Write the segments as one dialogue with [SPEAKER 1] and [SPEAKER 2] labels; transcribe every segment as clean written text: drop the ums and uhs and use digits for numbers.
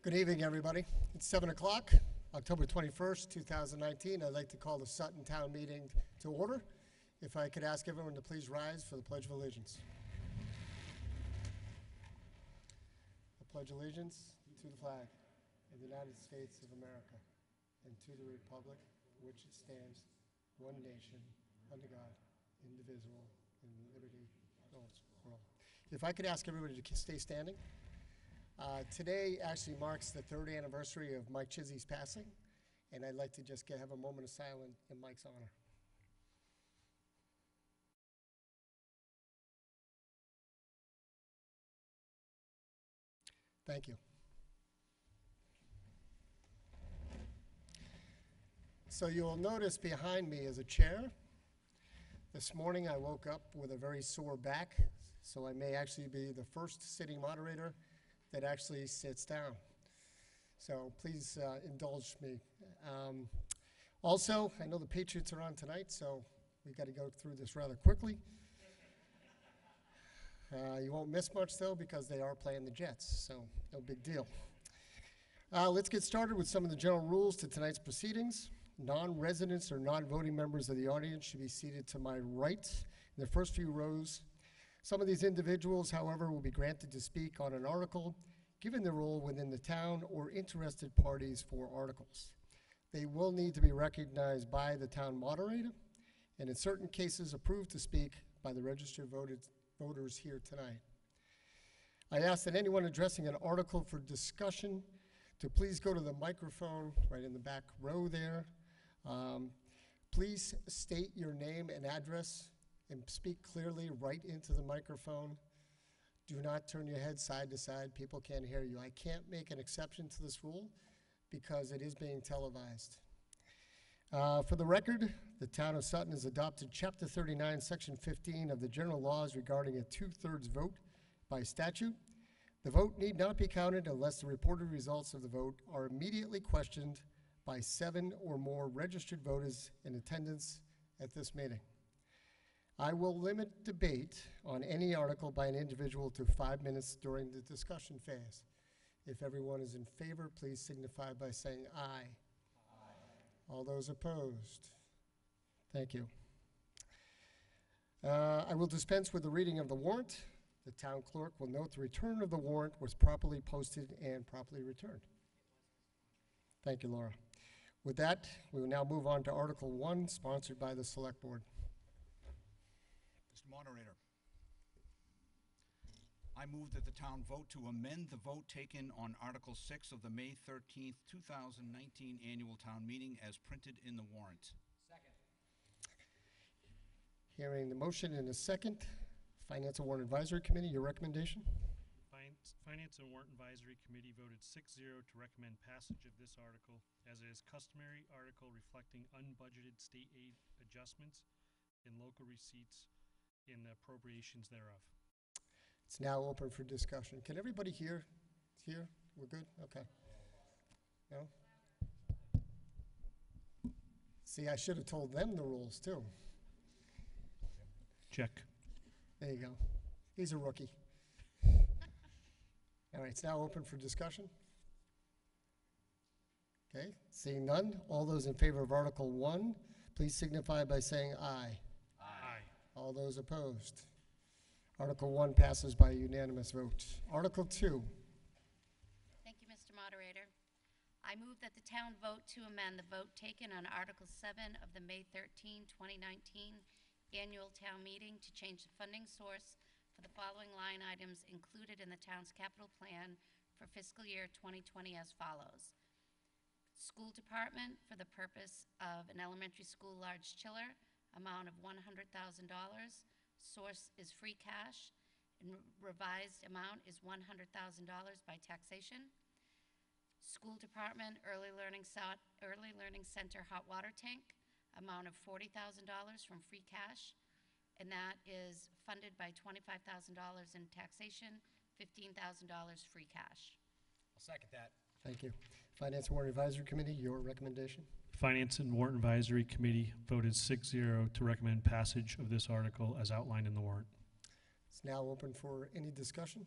[SPEAKER 1] Good evening, everybody. It's 7 o'clock, October 21st, 2019. I'd like to call the Sutton Town Meeting to order. If I could ask everyone to please rise for the Pledge of Allegiance. I pledge allegiance to the flag of the United States of America and to the republic for which it stands, one nation, under God, indivisible, and liberty for all. If I could ask everybody to stay standing. Today actually marks the 3rd anniversary of Mike Chizzy's passing, and I'd like to just have a moment of silence in Mike's honor. Thank you. So you'll notice behind me is a chair. This morning I woke up with a very sore back, so I may actually be the first sitting moderator that actually sits down. So please indulge me. Also, I know the Patriots are on tonight, so we've got to go through this rather quickly. You won't miss much, though, because they are playing the Jets, so no big deal. Let's get started with some of the general rules to tonight's proceedings. Non-residents or non-voting members of the audience should be seated to my right in the first few rows. Some of these individuals, however, will be granted to speak on an article, given their role within the town or interested parties for articles. They will need to be recognized by the town moderator, and in certain cases approved to speak by the registered voters here tonight. I ask that anyone addressing an article for discussion to please go to the microphone right in the back row there. Please state your name and address and speak clearly right into the microphone. Do not turn your head side to side. People can't hear you. I can't make an exception to this rule because it is being televised. For the record, the town of Sutton has adopted Chapter 39, Section 15 of the general laws regarding a 2/3 vote by statute. The vote need not be counted unless the reported results of the vote are immediately questioned by 7 or more registered voters in attendance at this meeting. I will limit debate on any article by an individual to 5 minutes during the discussion phase. If everyone is in favor, please signify by saying aye. Aye. All those opposed? Thank you. I will dispense with the reading of the warrant. The town clerk will note the return of the warrant was properly posted and properly returned. Thank you, Laura. With that, we will now move on to Article 1, sponsored by the Select Board.
[SPEAKER 2] Mr. Moderator, I move that the town vote to amend the vote taken on Article 6 of the May 13th, 2019 annual town meeting as printed in the warrant.
[SPEAKER 3] Second.
[SPEAKER 1] Hearing the motion in a second, Finance and Warrant Advisory Committee, your recommendation?
[SPEAKER 4] Finance and Warrant Advisory Committee voted 6-0 to recommend passage of this article, as it is customary article reflecting unbudgeted state aid adjustments and local receipts in the appropriations thereof.
[SPEAKER 1] It's now open for discussion. Can everybody hear? Here? We're good? Okay. No? See, I should have told them the rules, too.
[SPEAKER 4] Check.
[SPEAKER 1] There you go. He's a rookie. All right, it's now open for discussion. Okay, seeing none, all those in favor of Article 1, please signify by saying aye.
[SPEAKER 4] Aye.
[SPEAKER 1] All those opposed? Article 1 passes by a unanimous vote. Article 2.
[SPEAKER 5] Thank you, Mr. Moderator. I move that the town vote to amend the vote taken on Article 7 of the May 13, 2019 annual town meeting to change the funding source for the following line items included in the town's capital plan for fiscal year 2020 as follows. School department for the purpose of an elementary school large chiller, amount of $100,000. Source is free cash, and revised amount is $100,000 by taxation. School department early learning center hot water tank, amount of $40,000 from free cash, and that is funded by $25,000 in taxation, $15,000 free cash.
[SPEAKER 3] I'll second that.
[SPEAKER 1] Thank you. Finance and Warrant Advisory Committee, your recommendation?
[SPEAKER 4] Finance and Warrant Advisory Committee voted 6-0 to recommend passage of this article as outlined in the warrant.
[SPEAKER 1] It's now open for any discussion.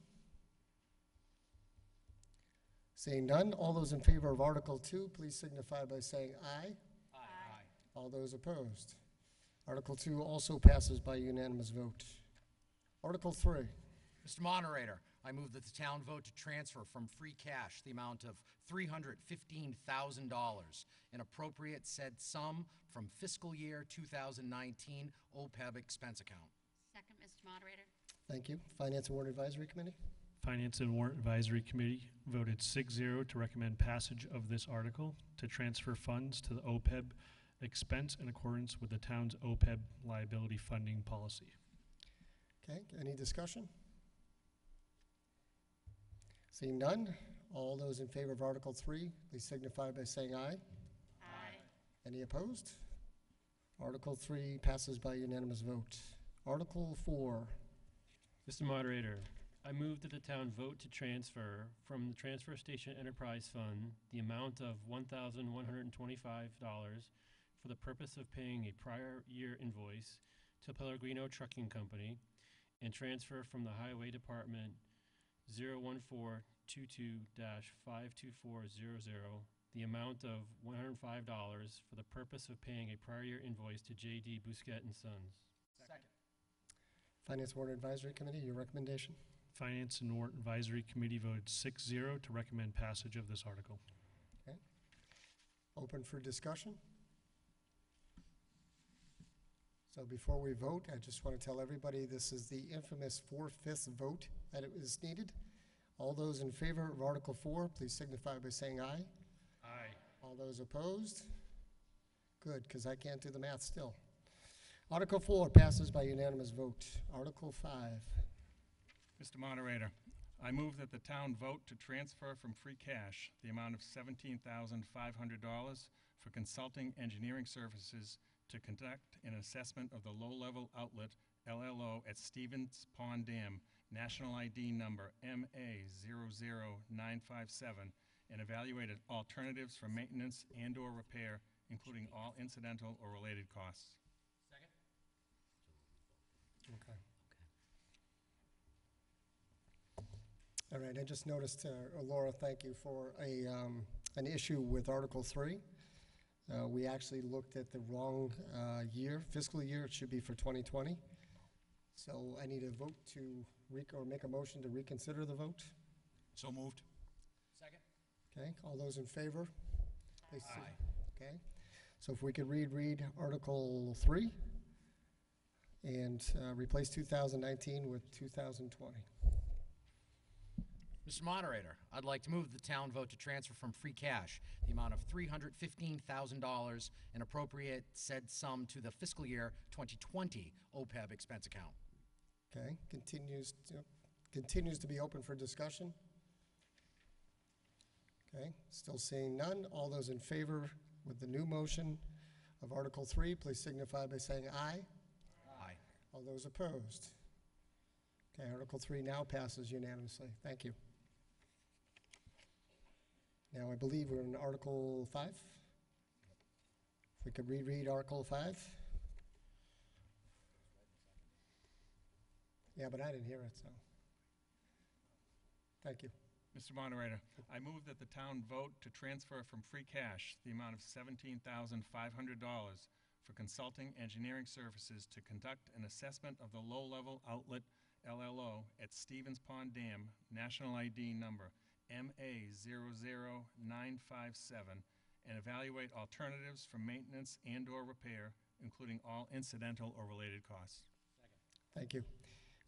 [SPEAKER 1] Seeing none, all those in favor of Article 2, please signify by saying aye.
[SPEAKER 2] Aye.
[SPEAKER 1] All those opposed. Article 2 also passes by unanimous vote. Article 3.
[SPEAKER 3] Mr. Moderator, I move that the town vote to transfer from free cash the amount of $315,000 and appropriate said sum from fiscal year 2019 OPEB expense account.
[SPEAKER 5] Second, Mr. Moderator.
[SPEAKER 1] Thank you. Finance and Warrant Advisory Committee?
[SPEAKER 4] Finance and Warrant Advisory Committee voted 6-0 to recommend passage of this article to transfer funds to the OPEB expense in accordance with the town's OPEB liability funding policy.
[SPEAKER 1] Okay, any discussion? Seeing none, all those in favor of Article 3, please signify by saying aye.
[SPEAKER 5] Aye.
[SPEAKER 1] Any opposed? Article 3 passes by unanimous vote. Article 4.
[SPEAKER 6] Mr. Moderator, I move that the town vote to transfer from the Transfer Station Enterprise Fund the amount of $1,125 for the purpose of paying a prior year invoice to Pellegrino Trucking Company and transfer from the Highway Department 01422-52400 the amount of $105 for the purpose of paying a prior year invoice to J.D. Bousquet and Sons.
[SPEAKER 3] Second.
[SPEAKER 1] Finance Warrant Advisory Committee, your recommendation?
[SPEAKER 4] Finance and Warrant Advisory Committee voted 6-0 to recommend passage of this article.
[SPEAKER 1] Okay. Open for discussion. So before we vote, I just want to tell everybody this is the infamous 4/5 vote that it was needed. All those in favor of Article 4, please signify by saying aye.
[SPEAKER 4] Aye.
[SPEAKER 1] All those opposed? Good, because I can't do the math still. Article 4 passes by unanimous vote. Article 5.
[SPEAKER 7] Mr. Moderator, I move that the town vote to transfer from free cash the amount of $17,500 for consulting engineering services to conduct an assessment of the low-level outlet LLO at Stevens Pond Dam, national ID number MA00957, and evaluate alternatives for maintenance and/or repair, including all incidental or related costs.
[SPEAKER 3] Second.
[SPEAKER 1] Okay. All right, I just noticed, Laura, thank you for an issue with Article 3. We actually looked at the wrong year, fiscal year. It should be for 2020. So I need a vote to, or make a motion to reconsider the vote.
[SPEAKER 2] So moved.
[SPEAKER 3] Second.
[SPEAKER 1] Okay, all those in favor? Please say-
[SPEAKER 2] Aye.
[SPEAKER 1] Okay, so if we could read Article 3 and replace 2019 with 2020.
[SPEAKER 3] Mr. Moderator, I'd like to move the town vote to transfer from free cash the amount of $315,000 and appropriate said sum to the fiscal year 2020 OPEB expense account.
[SPEAKER 1] Okay, continues to be open for discussion. Okay, still seeing none. All those in favor with the new motion of Article 3, please signify by saying aye.
[SPEAKER 2] Aye.
[SPEAKER 1] All those opposed? Okay, Article 3 now passes unanimously. Thank you. Now I believe we're in Article 5. If we could reread Article 5. Yeah, but I didn't hear it, so. Thank you.
[SPEAKER 7] Mr. Moderator, I move that the town vote to transfer from free cash the amount of $17,500 for consulting engineering services to conduct an assessment of the low-level outlet LLO at Stevens Pond Dam, national ID number MA00957, and evaluate alternatives for maintenance and/or repair, including all incidental or related costs.
[SPEAKER 1] Thank you.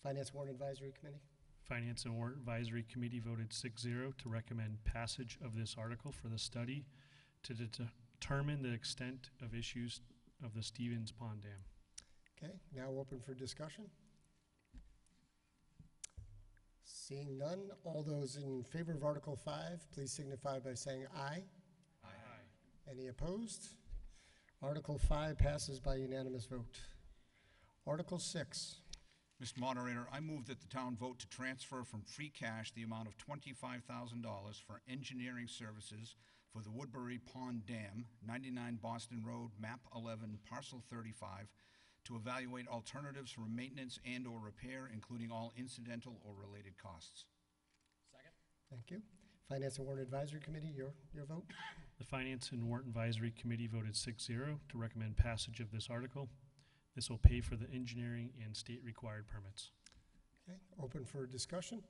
[SPEAKER 1] Finance Warrant Advisory Committee?
[SPEAKER 4] Finance and Warrant Advisory Committee voted 6-0 to recommend passage of this article for the study to determine the extent of issues of the Stevens Pond Dam.
[SPEAKER 1] Okay, now open for discussion. Seeing none, all those in favor of Article 5, please signify by saying aye.
[SPEAKER 2] Aye.
[SPEAKER 1] Any opposed? Article 5 passes by unanimous vote. Article 6.
[SPEAKER 2] Mr. Moderator, I move that the town vote to transfer from free cash the amount of $25,000 for engineering services for the Woodbury Pond Dam, 99 Boston Road, map 11, parcel 35, to evaluate alternatives for maintenance and/or repair, including all incidental or related costs.
[SPEAKER 3] Second.
[SPEAKER 1] Thank you. Finance and Warrant Advisory Committee, your vote?
[SPEAKER 4] The Finance and Warrant Advisory Committee voted 6-0 to recommend passage of this article. This will pay for the engineering and state-required permits.
[SPEAKER 1] Okay, open for discussion.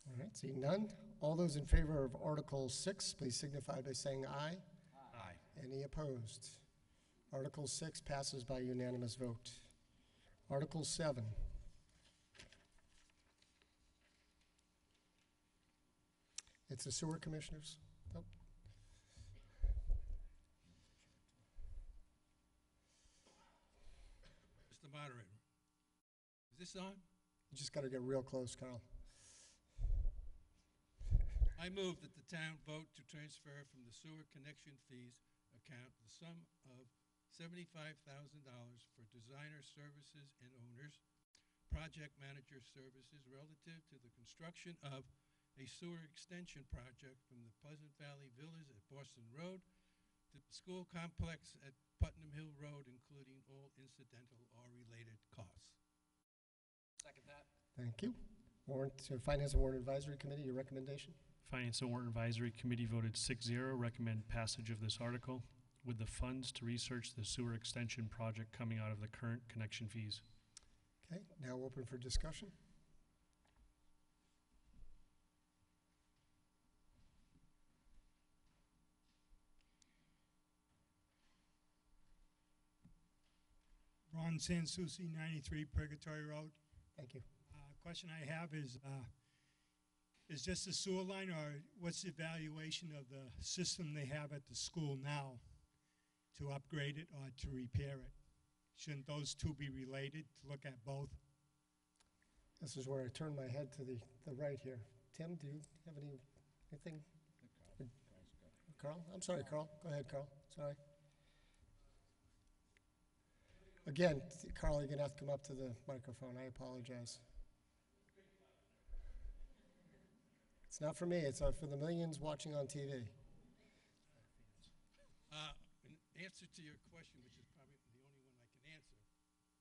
[SPEAKER 1] All right, seeing none. All those in favor of Article 6, please signify by saying aye.
[SPEAKER 2] Aye.
[SPEAKER 1] Any opposed? Article 6 passes by unanimous vote. Article 7. It's the sewer commissioners. Oh,
[SPEAKER 8] Mr. Moderator, is this on?
[SPEAKER 1] you just got to get real close, Carl.
[SPEAKER 8] I move that the town vote to transfer from the sewer connection fees account the sum of $75,000 for designer services and owners, project manager services relative to the construction of a sewer extension project from the Pleasant Valley Villas at Boston Road to the school complex at Putnam Hill Road, including all incidental or related costs.
[SPEAKER 3] Second that.
[SPEAKER 1] Thank you. Finance and Warrant Advisory Committee, your recommendation?
[SPEAKER 4] Finance and Warrant Advisory Committee voted 6-0, recommend passage of this article with the funds to research the sewer extension project coming out of the current connection fees.
[SPEAKER 1] Okay, now open for discussion.
[SPEAKER 9] Ron Sansucci, 93 Purgatory Road.
[SPEAKER 1] Thank you.
[SPEAKER 9] Question I have is just the sewer line, or what's the evaluation of the system they have at the school now to upgrade it or to repair it? Shouldn't those two be related, to look at both?
[SPEAKER 1] This is where I turn my head to the right here. Tim, do you have anything? Carl? I'm sorry, Carl. Go ahead, Carl. Sorry. Again, Carl, you're going to have to come up to the microphone. I apologize. It's not for me. It's for the millions watching on TV.
[SPEAKER 8] In answer to your question, which is probably the only one I can answer,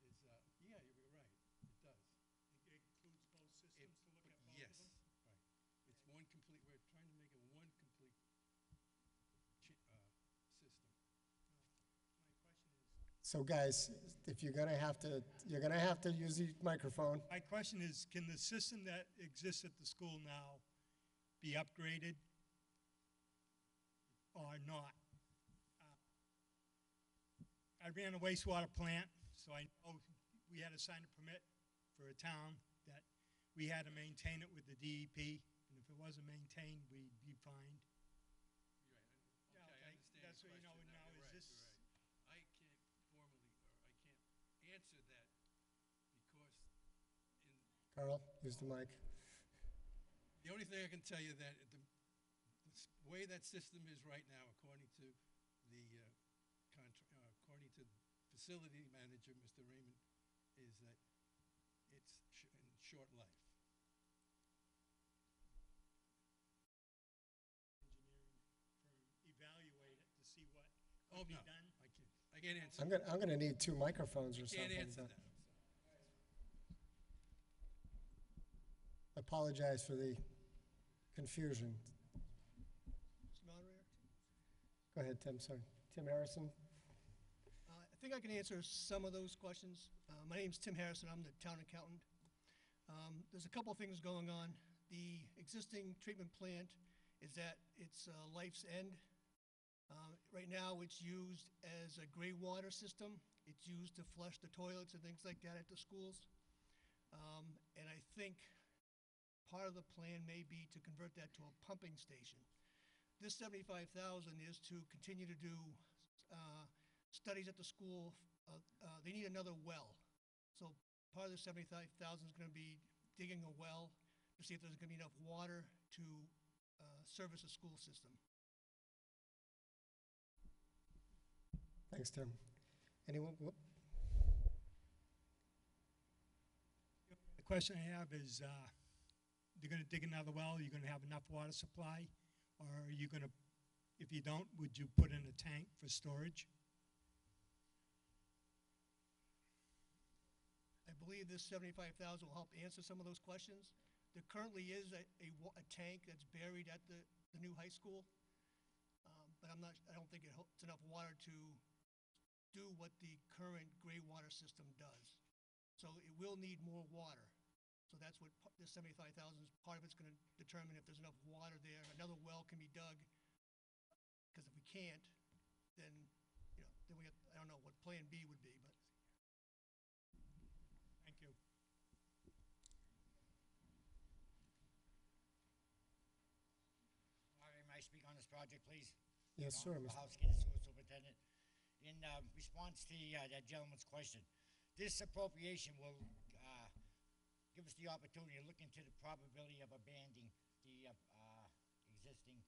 [SPEAKER 8] is, yeah, you're right, it does.
[SPEAKER 9] It includes both systems to look at both
[SPEAKER 8] Yes,
[SPEAKER 9] of them?
[SPEAKER 8] right. It's one complete, we're trying to make it one complete system.
[SPEAKER 9] My question is,
[SPEAKER 1] So guys, if you're going to have to use the microphone.
[SPEAKER 9] my question is, can the system that exists at the school now be upgraded or not? I ran a wastewater plant, so I know we had to sign a permit for a town that we had to maintain it with the DEP, and if it wasn't maintained, we'd be fined.
[SPEAKER 8] You're right. Okay, I understand
[SPEAKER 9] That's
[SPEAKER 8] your
[SPEAKER 9] what,
[SPEAKER 8] question
[SPEAKER 9] now
[SPEAKER 8] You're
[SPEAKER 9] is
[SPEAKER 8] right,
[SPEAKER 9] this,
[SPEAKER 8] you're right. I can't formally, or I can't answer that because
[SPEAKER 1] Carl, use the mic.
[SPEAKER 8] the only thing I can tell you that the way that system is right now, according to the according to the facility manager, Mr. Raymond, is that it's in short life.
[SPEAKER 9] evaluate it to see what
[SPEAKER 8] Oh,
[SPEAKER 9] could be
[SPEAKER 8] no,
[SPEAKER 9] done?
[SPEAKER 8] I can't answer.
[SPEAKER 1] I'm gonna need 2 microphones or
[SPEAKER 8] Can't
[SPEAKER 1] something.
[SPEAKER 8] answer
[SPEAKER 1] but
[SPEAKER 8] that.
[SPEAKER 1] I apologize for the confusion.
[SPEAKER 10] Mr. Moderator,
[SPEAKER 1] Go ahead, Tim. Sorry, Tim Harrison.
[SPEAKER 10] I think I can answer some of those questions. My name's Tim Harrison. I'm the town accountant. There's a couple things going on. The existing treatment plant is at its life's end. Right now, it's used as a gray water system. It's used to flush the toilets and things like that at the schools. And I think part of the plan may be to convert that to a pumping station. This $75,000 is to continue to do studies at the school. They need another well. So part of the $75,000 is going to be digging a well to see if there's going to be enough water to service a school system.
[SPEAKER 1] Thanks, Tim. Anyone? Whoop.
[SPEAKER 9] The question I have is, they're gonna dig another well, you're gonna have enough water supply? Or are you gonna, if you don't, would you put in a tank for storage?
[SPEAKER 10] I believe this $75,000 will help answer some of those questions. There currently is a tank that's buried at the new high school, but I don't think it's enough water to do what the current gray water system does. So it will need more water. So that's what the 75,000, part of it's going to determine if there's enough water there. Another well can be dug, because if we can't, then, then we have, I don't know what plan B would be, but. Thank you.
[SPEAKER 11] May I speak on this project, please?
[SPEAKER 1] Yes, sir,
[SPEAKER 11] Don
[SPEAKER 1] Mr.
[SPEAKER 11] Bohowski, the sewer superintendent. In response to that gentleman's question, this appropriation will give us the opportunity to look into the probability of abandoning the existing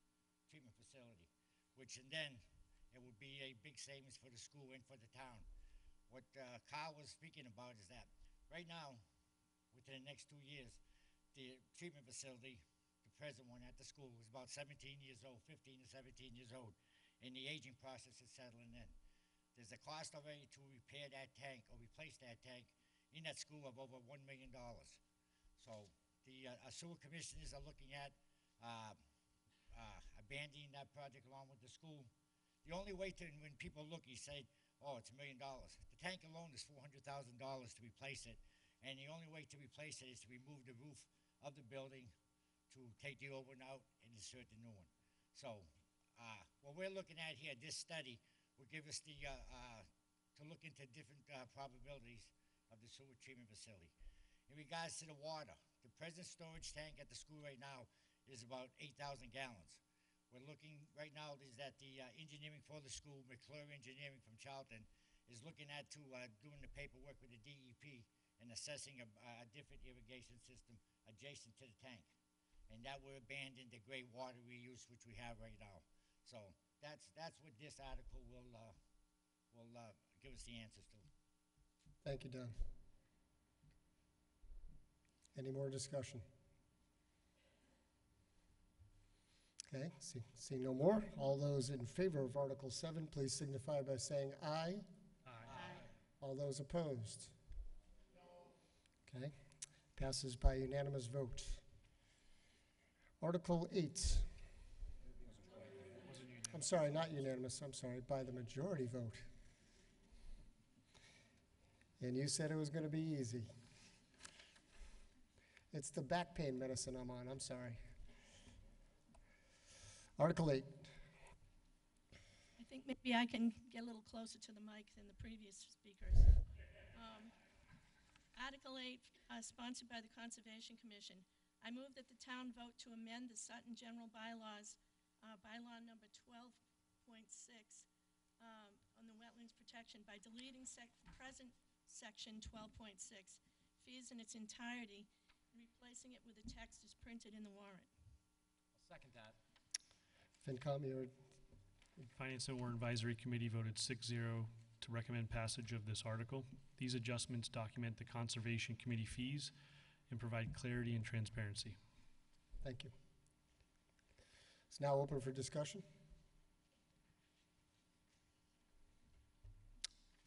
[SPEAKER 11] treatment facility, which and then it would be a big savings for the school and for the town. What Kyle was speaking about is that right now, within the next 2 years, the treatment facility, the present one at the school, is about 17 years old, 15 to 17 years old, and the aging process is settling in. There's a cost already to repair that tank or replace that tank in that school of over $1 million. So the sewer commissioners are looking at abandoning that project along with the school. The only way to, when people look, you say, oh, it's $1 million. The tank alone is $400,000 to replace it, and the only way to replace it is to remove the roof of the building, to take the old one out and insert the new one. So what we're looking at here, this study, will give us the, to look into different probabilities of the sewer treatment facility. In regards to the water, the present storage tank at the school right now is about 8,000 gallons. We're looking right now is that the engineering for the school, McClure Engineering from Charlton, is looking at doing the paperwork with the DEP and assessing a different irrigation system adjacent to the tank. And that would abandon the gray water reuse which we have right now. So that's what this article will give us the answers to.
[SPEAKER 1] Thank you, Don. Any more discussion? Okay, seeing no more. All those in favor of Article 7, please signify by saying aye.
[SPEAKER 5] Aye.
[SPEAKER 1] All those opposed? No. Okay, passes by unanimous vote. Article 8. I'm sorry, not unanimous, I'm sorry, by the majority vote. And you said it was going to be easy. It's the back pain medicine I'm on, I'm sorry. Article 8.
[SPEAKER 12] I think maybe I can get a little closer to the mic than the previous speakers. Article 8, sponsored by the Conservation Commission. I move that the town vote to amend the Sutton General Bylaws, bylaw number 12.6, on the wetlands protection by deleting present section 12.6, fees in its entirety, and replacing it with the text as printed in the warrant.
[SPEAKER 3] I'll second that.
[SPEAKER 1] FinCom, you're
[SPEAKER 4] Finance and Warrant Advisory Committee voted 6-0 to recommend passage of this article. These adjustments document the Conservation Committee fees and provide clarity and transparency.
[SPEAKER 1] Thank you. It's now open for discussion.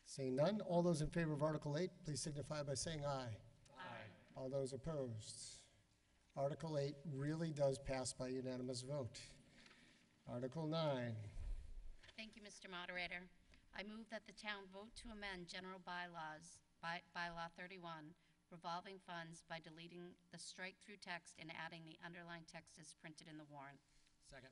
[SPEAKER 1] Seeing none, all those in favor of Article 8, please signify by saying aye.
[SPEAKER 5] Aye.
[SPEAKER 1] All those opposed? Article 8 really does pass by unanimous vote. Article 9.
[SPEAKER 5] Thank you, Mr. Moderator. I move that the town vote to amend general bylaws, bylaw 31, revolving funds by deleting the strike-through text and adding the underlined text as printed in the warrant.
[SPEAKER 3] Second.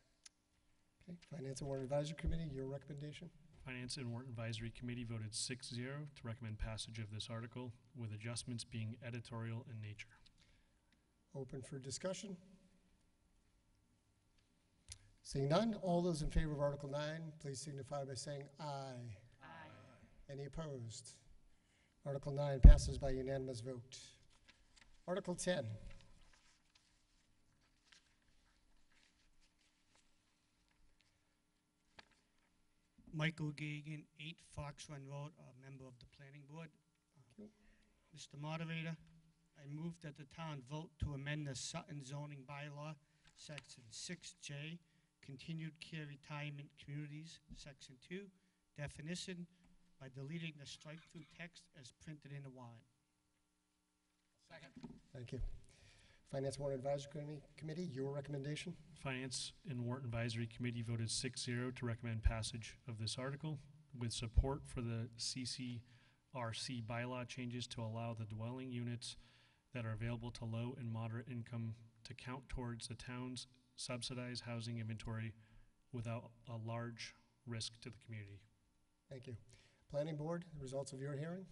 [SPEAKER 1] Okay, Finance and Warrant Advisory Committee, your recommendation?
[SPEAKER 4] Finance and Warrant Advisory Committee voted 6-0 to recommend passage of this article, with adjustments being editorial in nature.
[SPEAKER 1] Open for discussion. Seeing none, all those in favor of Article 9, please signify by saying aye.
[SPEAKER 5] Aye.
[SPEAKER 1] Any opposed? Article 9 passes by unanimous vote. Article 10.
[SPEAKER 10] Michael Gagan, 8 Fox Run Road, a member of the Planning Board. Mr. Moderator, I move that the town vote to amend the Sutton zoning bylaw, Section 6J, Continued Care Retirement Communities, Section 2, definition, by deleting the strike-through text as printed in the warrant.
[SPEAKER 3] Second.
[SPEAKER 1] Thank you. Finance Warrant Advisory Committee, your recommendation?
[SPEAKER 6] Finance and Warrant Advisory Committee voted 6-0 to recommend passage of this article with support for the CCRC bylaw changes to allow the dwelling units that are available to low and moderate income to count towards the town's subsidized housing inventory without a large risk to the community.
[SPEAKER 1] Thank you. Planning Board, the results of your hearing?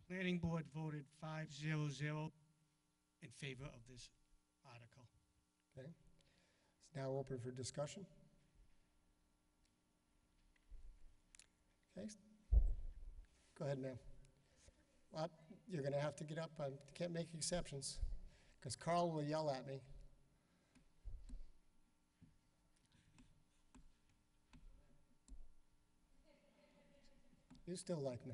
[SPEAKER 9] Planning Board voted 5-0 in favor of this article.
[SPEAKER 1] Okay. It's now open for discussion. Okay. Go ahead, ma'am. You're going to have to get up. I can't make exceptions because Carl will yell at me. You still like me.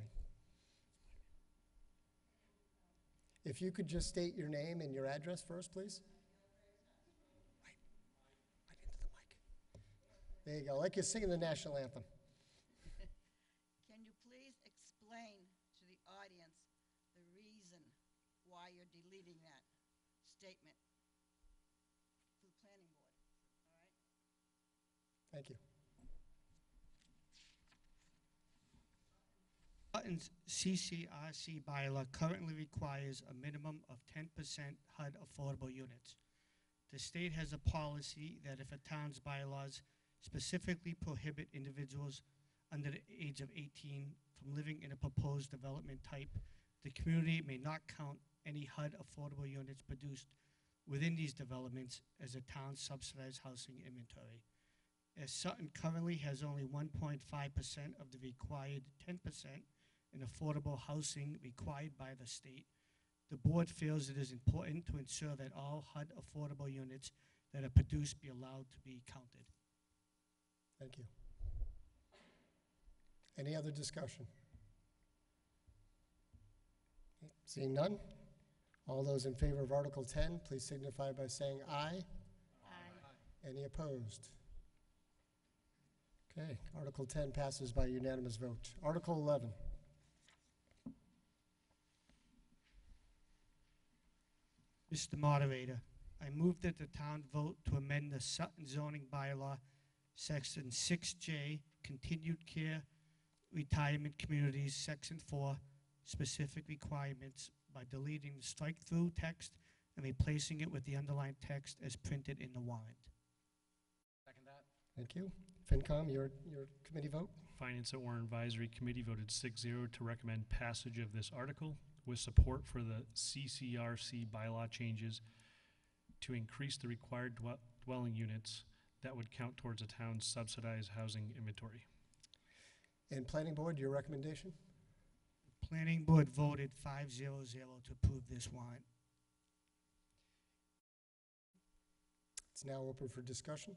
[SPEAKER 1] If you could just state your name and your address first, please. Right into the mic. There you go, like you're singing the national anthem.
[SPEAKER 13] Can you please explain to the audience the reason why you're deleting that statement to the planning board, all right?
[SPEAKER 1] Thank you.
[SPEAKER 9] Sutton's CCRC bylaw currently requires a minimum of 10% HUD affordable units. The state has a policy that if a town's bylaws specifically prohibit individuals under the age of 18 from living in a proposed development type, the community may not count any HUD affordable units produced within these developments as a town's subsidized housing inventory. As Sutton currently has only 1.5% of the required 10% in affordable housing required by the state, the board feels it is important to ensure that all HUD affordable units that are produced be allowed to be counted.
[SPEAKER 1] Thank you. Any other discussion? Seeing none, all those in favor of Article 10, please signify by saying aye. Aye. Any opposed? Okay, Article 10 passes by unanimous vote. Article 11.
[SPEAKER 9] Mr. Moderator, I move that the town vote to amend the Sutton zoning bylaw, Section 6J, continued care retirement communities, Section 4, specific requirements by deleting the strike-through text and replacing it with the underlined text as printed in the warrant.
[SPEAKER 3] Second that.
[SPEAKER 1] Thank you. FinCom, your committee vote?
[SPEAKER 6] Finance and Warrant Advisory Committee voted 6-0 to recommend passage of this article with support for the CCRC bylaw changes to increase the required dwelling units that would count towards a town's subsidized housing inventory.
[SPEAKER 1] And Planning Board, your recommendation?
[SPEAKER 9] The Planning Board voted 5-0-0 to approve this warrant.
[SPEAKER 1] It's now open for discussion.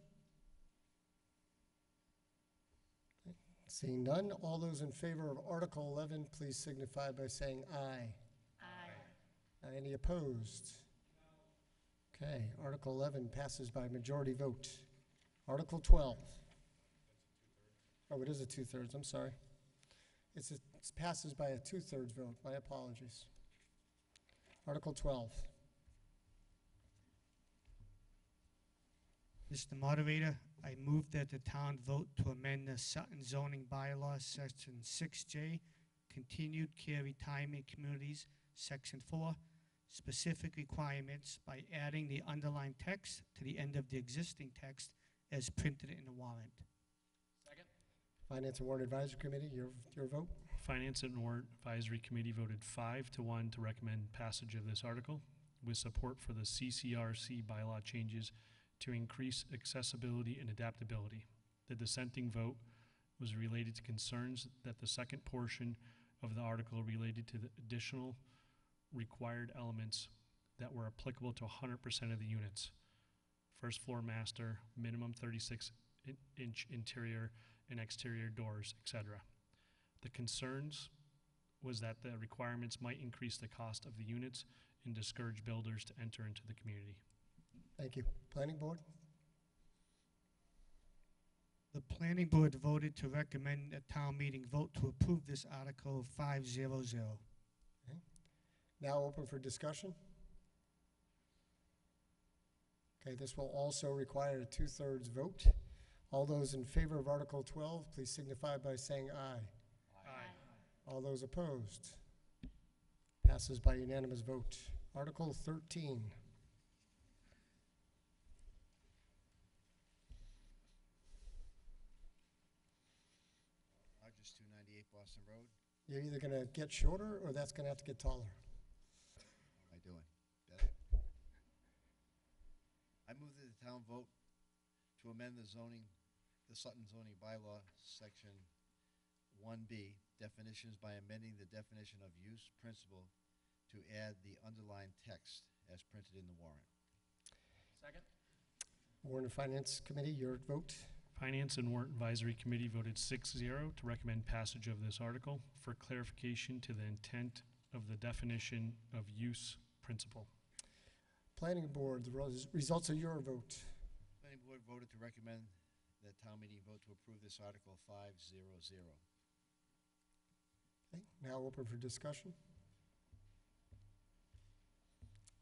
[SPEAKER 1] Seeing none, all those in favor of Article 11, please signify by saying aye. Aye. Any opposed? Okay, Article 11 passes by majority vote. Article 12. Oh, it is a 2/3, I'm sorry. It passes by a 2/3 vote, my apologies. Article 12.
[SPEAKER 9] Mr. Moderator, I move that the town vote to amend the Sutton zoning bylaw, Section 6J, continued care retirement communities, Section 4, specific requirements by adding the underlined text to the end of the existing text as printed in the warrant.
[SPEAKER 3] Second.
[SPEAKER 1] Finance and Warrant Advisory Committee, your vote?
[SPEAKER 6] Finance and Warrant Advisory Committee voted 5-1 to recommend passage of this article with support for the CCRC bylaw changes to increase accessibility and adaptability. The dissenting vote was related to concerns that the second portion of the article related to the additional required elements that were applicable to 100% of the units. First floor master, minimum 36-inch interior and exterior doors, etc. The concerns was that the requirements might increase the cost of the units and discourage builders to enter into the community.
[SPEAKER 1] Thank you. Planning Board?
[SPEAKER 9] The Planning Board voted to recommend a town meeting vote to approve this article 5-0-0.
[SPEAKER 1] Okay. Now open for discussion. Okay, this will also require a 2/3 vote. All those in favor of Article 12, please signify by saying aye.
[SPEAKER 4] Aye.
[SPEAKER 1] All those opposed? Passes by unanimous vote. Article 13.
[SPEAKER 14] Rogers, 298 Boston Road.
[SPEAKER 1] You're either going to get shorter or that's going to have to get taller.
[SPEAKER 14] How am I doing? Better? I move that the town vote to amend the Sutton zoning bylaw, section 1B, definitions by amending the definition of use principle to add the underlined text as printed in the warrant.
[SPEAKER 3] Second?
[SPEAKER 1] Warrant and Finance Committee, your vote.
[SPEAKER 6] Finance and Warrant Advisory Committee voted 6-0 to recommend passage of this article for clarification to the intent of the definition of use principle.
[SPEAKER 1] Planning Board, the results of your vote.
[SPEAKER 14] Planning board voted to recommend that town meeting vote to approve this article 5-0-0.
[SPEAKER 1] Okay, now open for discussion.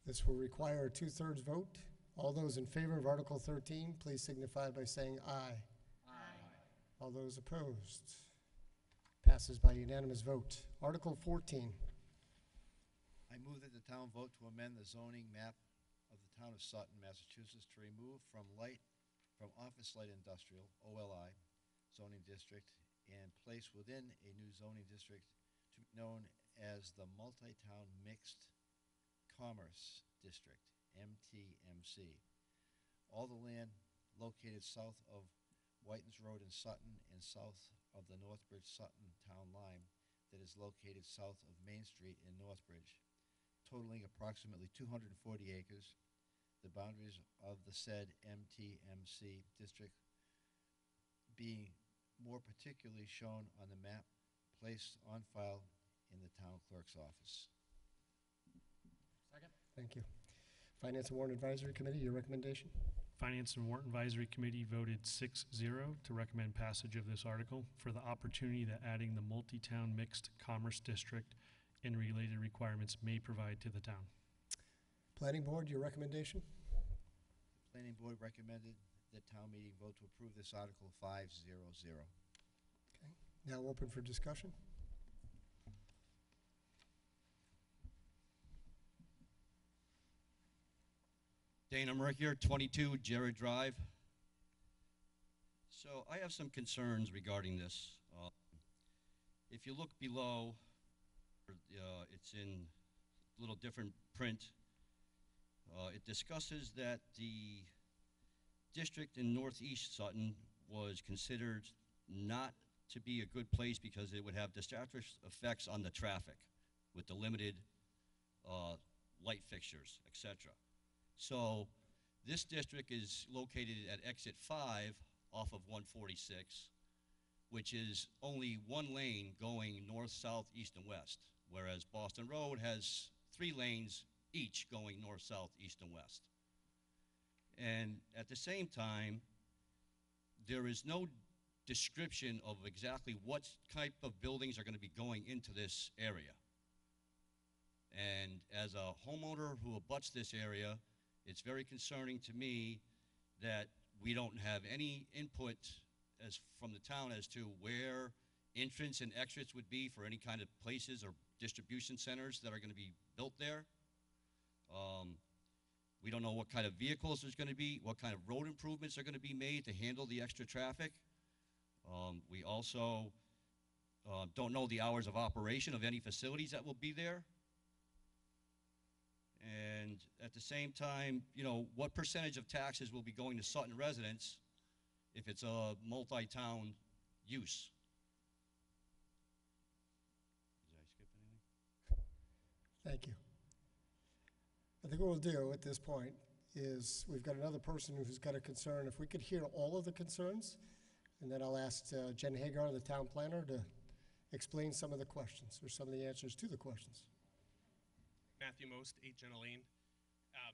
[SPEAKER 1] This will require a 2/3 vote. All those in favor of Article 13, please signify by saying aye.
[SPEAKER 3] Aye.
[SPEAKER 1] All those opposed? Passes by unanimous vote. Article 14.
[SPEAKER 14] I move that the town vote to amend the zoning map of the town of Sutton, Massachusetts, to remove from office light industrial, OLI, zoning district, and place within a new zoning district known as the Multi-Town Mixed Commerce District, MTMC. All the land located south of Whitens Road in Sutton and south of the Northbridge-Sutton town line that is located south of Main Street in Northbridge, totaling approximately 240 acres. The boundaries of the said MTMC district being more particularly shown on the map placed on file in the town clerk's office.
[SPEAKER 3] Second?
[SPEAKER 1] Thank you. Finance and Warrant Advisory Committee, your recommendation.
[SPEAKER 6] Finance and Warrant Advisory Committee voted 6-0 to recommend passage of this article for the opportunity that adding the multi-town mixed commerce district and related requirements may provide to the town.
[SPEAKER 1] Planning Board, your recommendation.
[SPEAKER 14] The planning board recommended that town meeting vote to approve this article 5-0-0.
[SPEAKER 1] Okay. Now open for discussion.
[SPEAKER 15] Dana Mercier, 22 Jared Drive. So I have some concerns regarding this. If you look below, it's in a little different print. It discusses that the district in northeast Sutton was considered not to be a good place because it would have disastrous effects on the traffic with the limited light fixtures, etc. So this district is located at exit 5 off of 146, which is only one lane going north, south, east, and west, whereas Boston Road has 3 lanes each going north, south, east, and west. And at the same time, there is no description of exactly what type of buildings are going to be going into this area. And as a homeowner who abuts this area, it's very concerning to me that we don't have any input from the town as to where entrance and exits would be for any kind of places or distribution centers that are going to be built there. We don't know what kind of vehicles there's going to be, what kind of road improvements are going to be made to handle the extra traffic. We also don't know the hours of operation of any facilities that will be there. And at the same time, you know, what percentage of taxes will be going to Sutton residents if it's a multi-town use? Did I skip anything?
[SPEAKER 1] Thank you. I think what we'll do at this point is we've got another person who's got a concern. If we could hear all of the concerns, and then I'll ask Jen Hagar, the town planner, to explain some of the questions or some of the answers to the questions.
[SPEAKER 16] Matthew Most, 8 Jenna Lane. As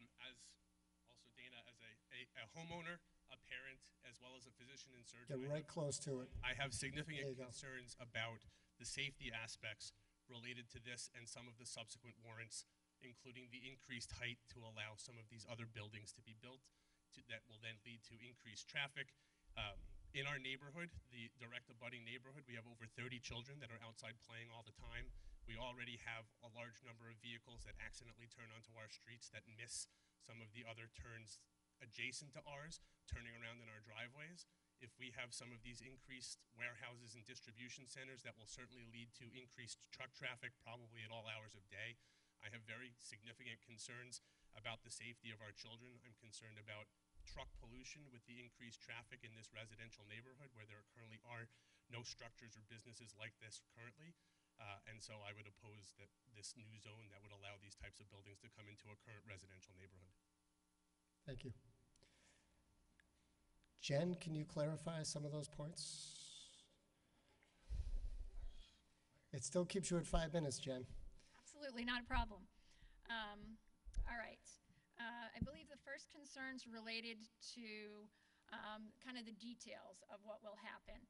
[SPEAKER 16] also Dana, as a homeowner, a parent, as well as a physician and surgeon.
[SPEAKER 1] Get right close to it.
[SPEAKER 16] I have significant concerns about the safety aspects related to this and some of the subsequent warrants, including the increased height to allow some of these other buildings to be built that will then lead to increased traffic. In our neighborhood, the direct abutting neighborhood, we have over 30 children that are outside playing all the time. We already have a large number of vehicles that accidentally turn onto our streets that miss some of the other turns adjacent to ours, turning around in our driveways. If we have some of these increased warehouses and distribution centers, that will certainly lead to increased truck traffic, probably at all hours of day. I have very significant concerns about the safety of our children. I'm concerned about truck pollution with the increased traffic in this residential neighborhood where there currently are no structures or businesses like this currently. And so I would oppose this new zone that would allow these types of buildings to come into a current residential neighborhood.
[SPEAKER 1] Thank you. Jen, can you clarify some of those points? It still keeps you at 5 minutes, Jen.
[SPEAKER 17] Absolutely, not a problem. All right. I believe the first concern's related to kind of the details of what will happen.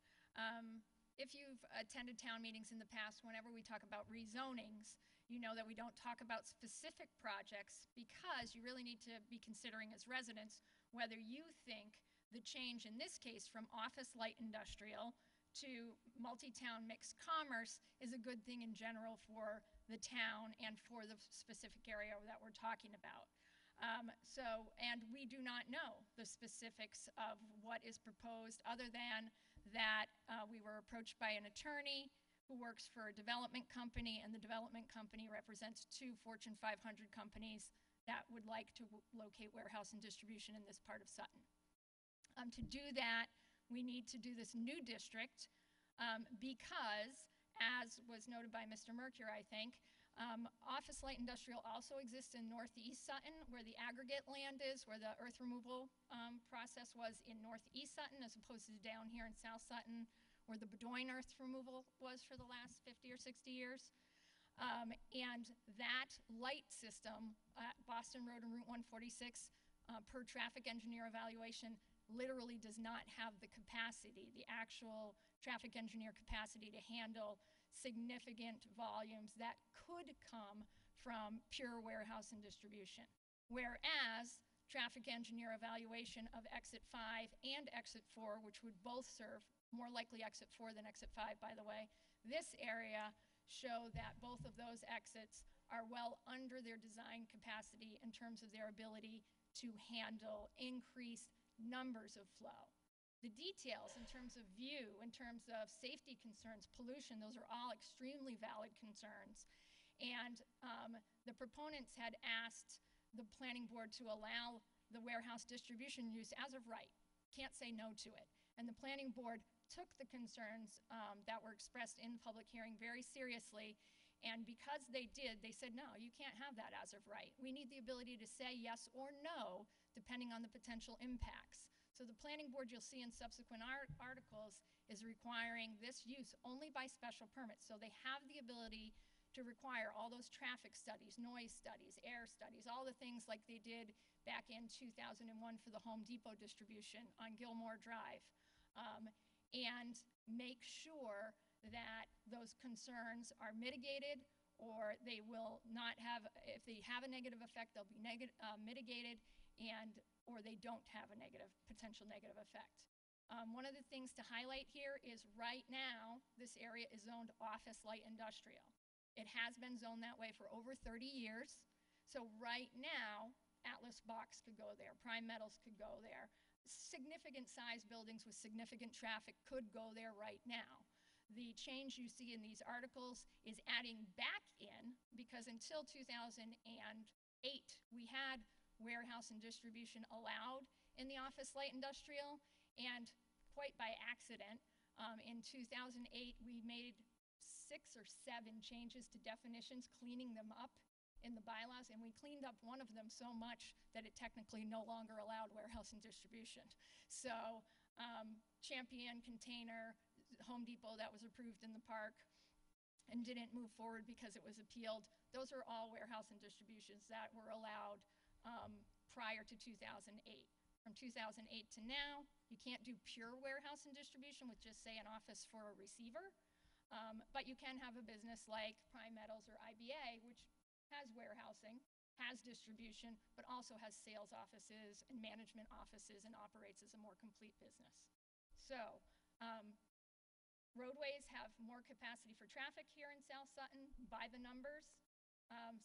[SPEAKER 17] If you've attended town meetings in the past, whenever we talk about rezonings, you know that we don't talk about specific projects because you really need to be considering as residents whether you think the change in this case from office light industrial to multi-town mixed commerce is a good thing in general for the town and for the specific area that we're talking about. And we do not know the specifics of what is proposed other than that we were approached by an attorney who works for a development company, and the development company represents 2 Fortune 500 companies that would like to locate warehouse and distribution in this part of Sutton. To do that, we need to do this new district because, as was noted by Mr. Mercure, I think, office light industrial also exists in northeast Sutton, where the aggregate land is, where the earth removal process was in northeast Sutton, as opposed to down here in South Sutton, where the Bedoin earth removal was for the last 50 or 60 years. And that light system at Boston Road and Route 146, per traffic engineer evaluation, literally does not have the capacity, the actual traffic engineer capacity to handle significant volumes that could come from pure warehouse and distribution. Whereas traffic engineer evaluation of exit 5 and exit 4, which would both serve, more likely exit 4 than exit 5, by the way, this area show that both of those exits are well under their design capacity in terms of their ability to handle increased numbers of flow. The details in terms of view, in terms of safety concerns, pollution, those are all extremely valid concerns. And the proponents had asked the planning board to allow the warehouse distribution use as of right. Can't say no to it. And the planning board took the concerns that were expressed in the public hearing very seriously. And because they did, they said, no, you can't have that as of right. We need the ability to say yes or no, depending on the potential impacts. So the planning board you'll see in subsequent articles is requiring this use only by special permit. So they have the ability to require all those traffic studies, noise studies, air studies, all the things like they did back in 2001 for the Home Depot distribution on Gilmore Drive, and make sure that those concerns are mitigated, or they will not have, if they have a negative effect, they'll be mitigated, and or they don't have a potential negative effect. One of the things to highlight here is right now, this area is zoned office light industrial. It has been zoned that way for over 30 years. So right now, Atlas Box could go there, Prime Metals could go there. Significant size buildings with significant traffic could go there right now. The change you see in these articles is adding back in, because until 2008, we had warehouse and distribution allowed in the office light industrial, and quite by accident, in 2008, we made 6 or 7 changes to definitions, cleaning them up in the bylaws, and we cleaned up one of them so much that it technically no longer allowed warehouse and distribution. So Champion, Container, Home Depot that was approved in the park and didn't move forward because it was appealed, those are all warehouse and distributions that were allowed prior to 2008. From 2008 to now, you can't do pure warehouse and distribution with just, say, an office for a receiver. But you can have a business like Prime Metals or IBA, which has warehousing, has distribution, but also has sales offices and management offices and operates as a more complete business. So roadways have more capacity for traffic here in South Sutton by the numbers.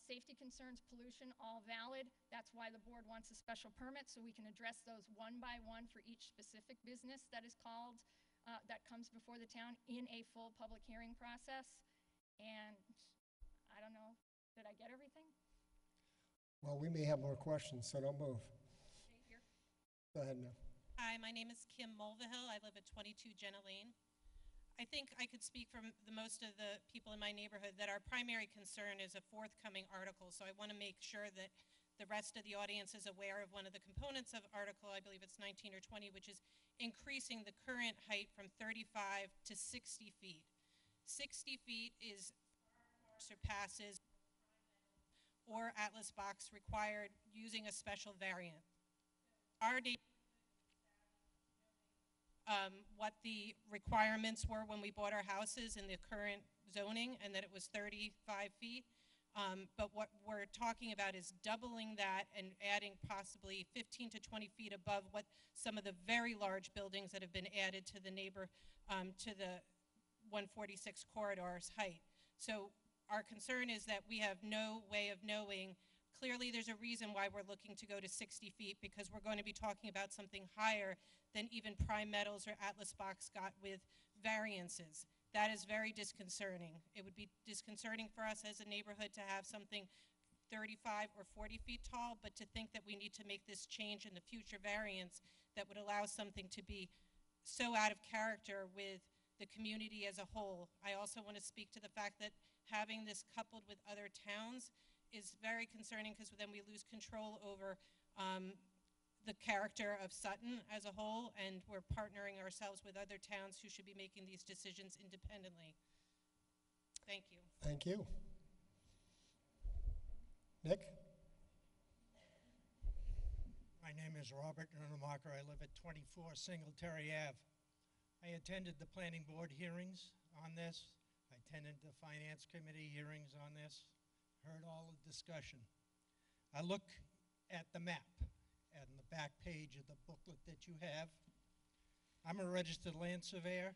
[SPEAKER 17] Safety concerns, pollution, all valid. That's why the board wants a special permit, so we can address those one by one for each specific business that is called, that comes before the town in a full public hearing process. And I don't know, did I get everything?
[SPEAKER 1] Well, we may have more questions, so don't move.
[SPEAKER 17] Stay here.
[SPEAKER 1] Go ahead, ma'am.
[SPEAKER 18] Hi, my name is Kim Mulvihill. I live at 22 Jenna Lane. I think I could speak for the most of the people in my neighborhood that our primary concern is a forthcoming article, so I want to make sure that the rest of the audience is aware of one of the components of article, I believe it's 19 or 20, which is increasing the current height from 35 to 60 feet. 60 feet is far surpasses or Atlas box required using a special variant. Our what the requirements were when we bought our houses in the current zoning, and that it was 35 feet. But what we're talking about is doubling that and adding possibly 15 to 20 feet above what some of the very large buildings that have been added to the to the 146 corridor's height. So our concern is that we have no way of knowing. Clearly, there's a reason why we're looking to go to 60 feet, because we're going to be talking about something higher than even Prime Metals or Atlas Box got with variances. That is very disconcerting. It would be disconcerting for us as a neighborhood to have something 35 or 40 feet tall, but to think that we need to make this change in the future variance that would allow something to be so out of character with the community as a whole. I also want to speak to the fact that having this coupled with other towns is very concerning, because then we lose control over the character of Sutton as a whole, and we're partnering ourselves with other towns who should be making these decisions independently. Thank you.
[SPEAKER 1] Thank you. Nick?
[SPEAKER 19] My name is Robert Nunemacher. I live at 24 Singletary Ave. I attended the planning board hearings on this. I attended the finance committee hearings on this. Heard all the discussion. I look at the map on the back page of the booklet that you have. I'm a registered land surveyor,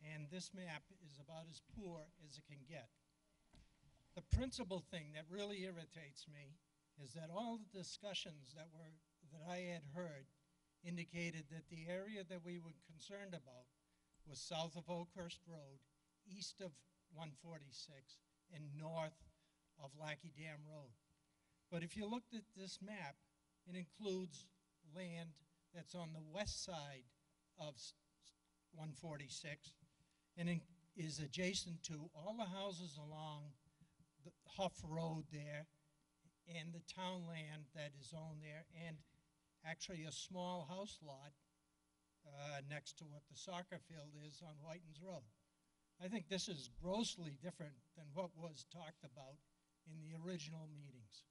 [SPEAKER 19] and this map is about as poor as it can get. The principal thing that really irritates me is that all the discussions that I had heard indicated that the area that we were concerned about was south of Oakhurst Road, east of 146, and north of Lackey Dam Road. But if you looked at this map, it includes land that's on the west side of 146 and is adjacent to all the houses along the Huff Road there and the town land that is owned there, and actually a small house lot next to what the soccer field is on Whitens Road. I think this is grossly different than what was talked about in the original meetings,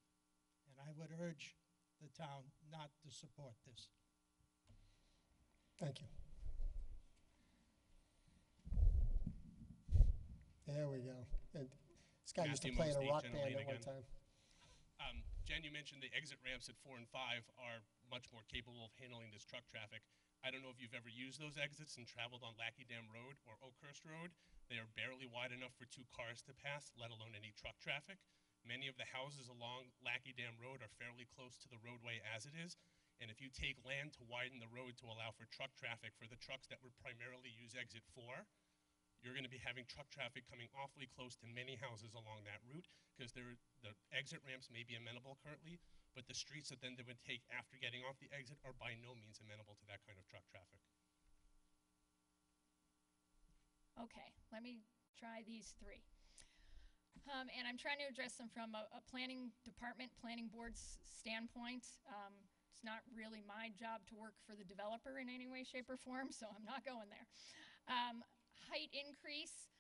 [SPEAKER 19] and I would urge the town not to support this.
[SPEAKER 1] Thank you. There we go. And this guy used to play in a rock band at one time.
[SPEAKER 16] Jen, you mentioned the exit ramps at 4 and 5 are much more capable of handling this truck traffic. I don't know if you've ever used those exits and traveled on Lackey Dam Road or Oakhurst Road. They are barely wide enough for 2 cars to pass, let alone any truck traffic. Many of the houses along Lackey Dam Road are fairly close to the roadway as it is, and if you take land to widen the road to allow for truck traffic for the trucks that would primarily use exit 4, you're going to be having truck traffic coming awfully close to many houses along that route, because the exit ramps may be amenable currently, but the streets that then they would take after getting off the exit are by no means amenable to that kind of truck traffic.
[SPEAKER 17] Okay, let me try these 3. And I'm trying to address them from a planning department, planning board's standpoint. It's not really my job to work for the developer in any way, shape, or form, so I'm not going there. Height increase,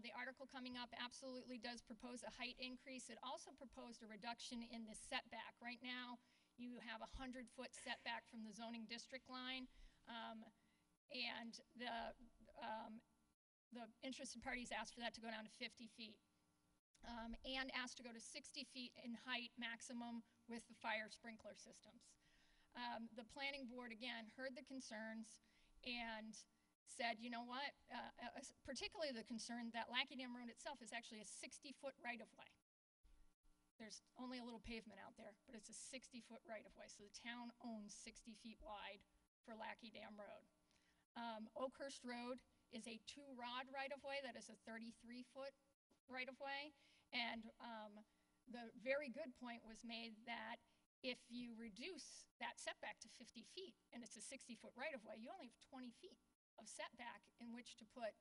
[SPEAKER 17] the article coming up absolutely does propose a height increase. It also proposed a reduction in the setback. Right now, you have a 100-foot setback from the zoning district line, and the interested parties asked for that to go down to 50 feet. And asked to go to 60 feet in height maximum with the fire sprinkler systems. The planning board, again, heard the concerns and said, you know what, particularly the concern that Lackey Dam Road itself is actually a 60-foot right-of-way. There's only a little pavement out there, but it's a 60-foot right-of-way, so the town owns 60 feet wide for Lackey Dam Road. Oakhurst Road is a 2-rod right-of-way that is a 33-foot right-of-way, and the very good point was made that if you reduce that setback to 50 feet and it's a 60-foot right-of-way, you only have 20 feet of setback in which to put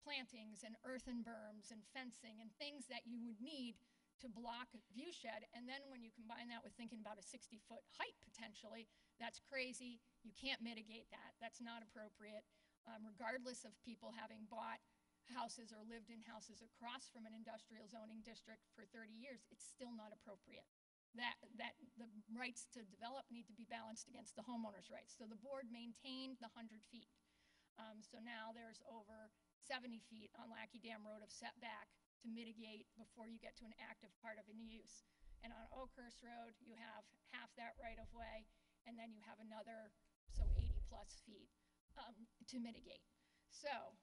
[SPEAKER 17] plantings and earthen berms and fencing and things that you would need to block view shed. And then when you combine that with thinking about a 60-foot height potentially, that's crazy. You can't mitigate that. That's not appropriate. Regardless of people having bought houses or lived in houses across from an industrial zoning district for 30 years, it's still not appropriate. That the rights to develop need to be balanced against the homeowner's rights. So the board maintained the 100 feet. So now there's over 70 feet on Lackey Dam Road of setback to mitigate before you get to an active part of a new use. And on Oakhurst Road, you have half that right of way, and then you have another, so 80 plus feet to mitigate. So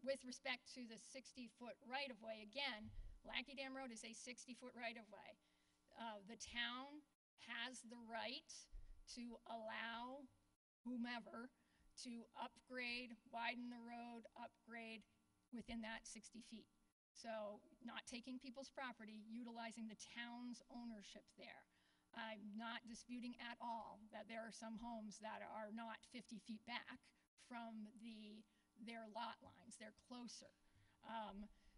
[SPEAKER 17] with respect to the 60-foot right-of-way, again, Lackey Dam Road is a 60-foot right-of-way. The town has the right to allow whomever to upgrade, widen the road, upgrade within that 60 feet. So not taking people's property, utilizing the town's ownership there. I'm not disputing at all that there are some homes that are not 50 feet back from their lot lines. They're closer.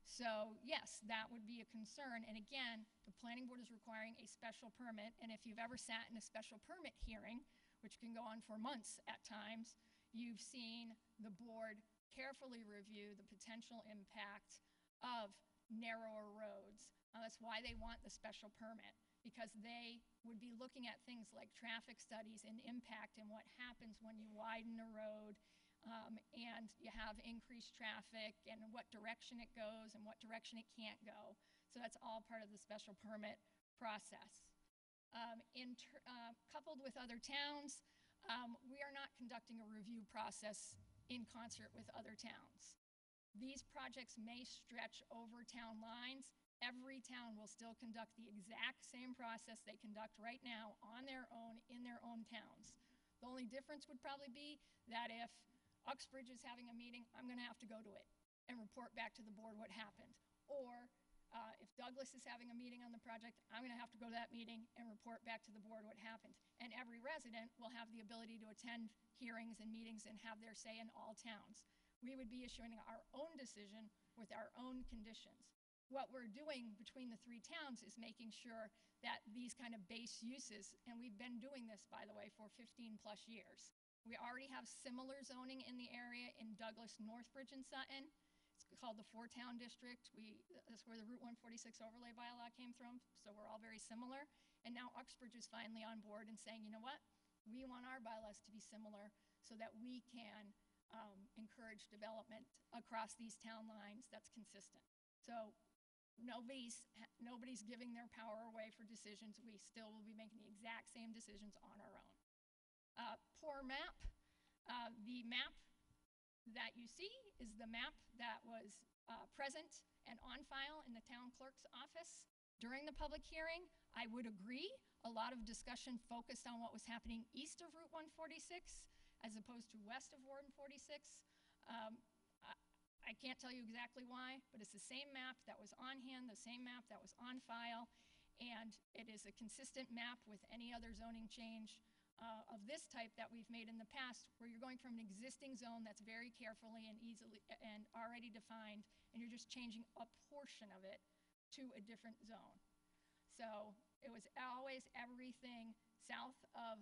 [SPEAKER 17] So yes, that would be a concern. And again, the planning board is requiring a special permit. And if you've ever sat in a special permit hearing, which can go on for months at times, you've seen the board carefully review the potential impact of narrower roads. That's why they want the special permit, because they would be looking at things like traffic studies and impact and what happens when you widen a road and you have increased traffic and what direction it goes and what direction it can't go. So that's all part of the special permit process. Coupled with other towns, we are not conducting a review process in concert with other towns. These projects may stretch over town lines. Every town will still conduct the exact same process they conduct right now on their own in their own towns. The only difference would probably be that if Uxbridge is having a meeting, I'm going to have to go to it and report back to the board what happened. Or if Douglas is having a meeting on the project, I'm going to have to go to that meeting and report back to the board what happened. And every resident will have the ability to attend hearings and meetings and have their say in all towns. We would be issuing our own decision with our own conditions. What we're doing between the 3 towns is making sure that these kind of base uses, and we've been doing this, by the way, for 15 plus years. We already have similar zoning in the area in Douglas, Northbridge, and Sutton. It's called the 4-town district. That's where the Route 146 overlay bylaw came from, so we're all very similar. And now Uxbridge is finally on board and saying, you know what? We want our bylaws to be similar so that we can encourage development across these town lines that's consistent. So nobody's giving their power away for decisions. We still will be making the exact same decisions on our own. Poor map. The map that you see is the map that was present and on file in the town clerk's office during the public hearing. I would agree. A lot of discussion focused on what was happening east of Route 146 as opposed to west of Route 146. I can't tell you exactly why, but it's the same map that was on hand, the same map that was on file, and it is a consistent map with any other zoning change of this type that we've made in the past, where you're going from an existing zone that's very carefully and easily and already defined, and you're just changing a portion of it to a different zone. So it was always everything south of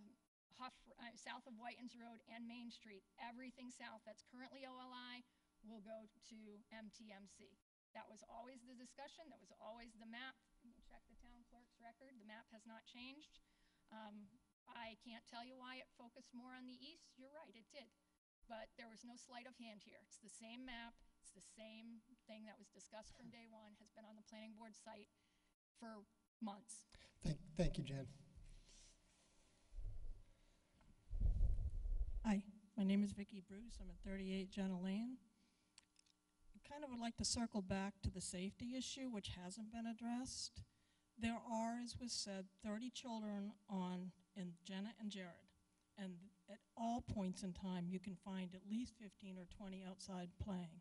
[SPEAKER 17] Whitens Road and Main Street. Everything south that's currently OLI will go to MTMC. That was always the discussion. That was always the map. You can check the town clerk's record. The map has not changed. I can't tell you why it focused more on the east. You're right, it did. But there was no sleight of hand here. It's the same map, It's the same thing that was discussed from day one, has been on the planning board site for months.
[SPEAKER 1] Thank you, Jen.
[SPEAKER 20] Hi, my name is Vicki Bruce. I'm at 38 Jenna Lane. I kind of would like to circle back to the safety issue, which hasn't been addressed. There are, as was said, 30 children in Jenna and Jared, and at all points in time, you can find at least 15 or 20 outside playing.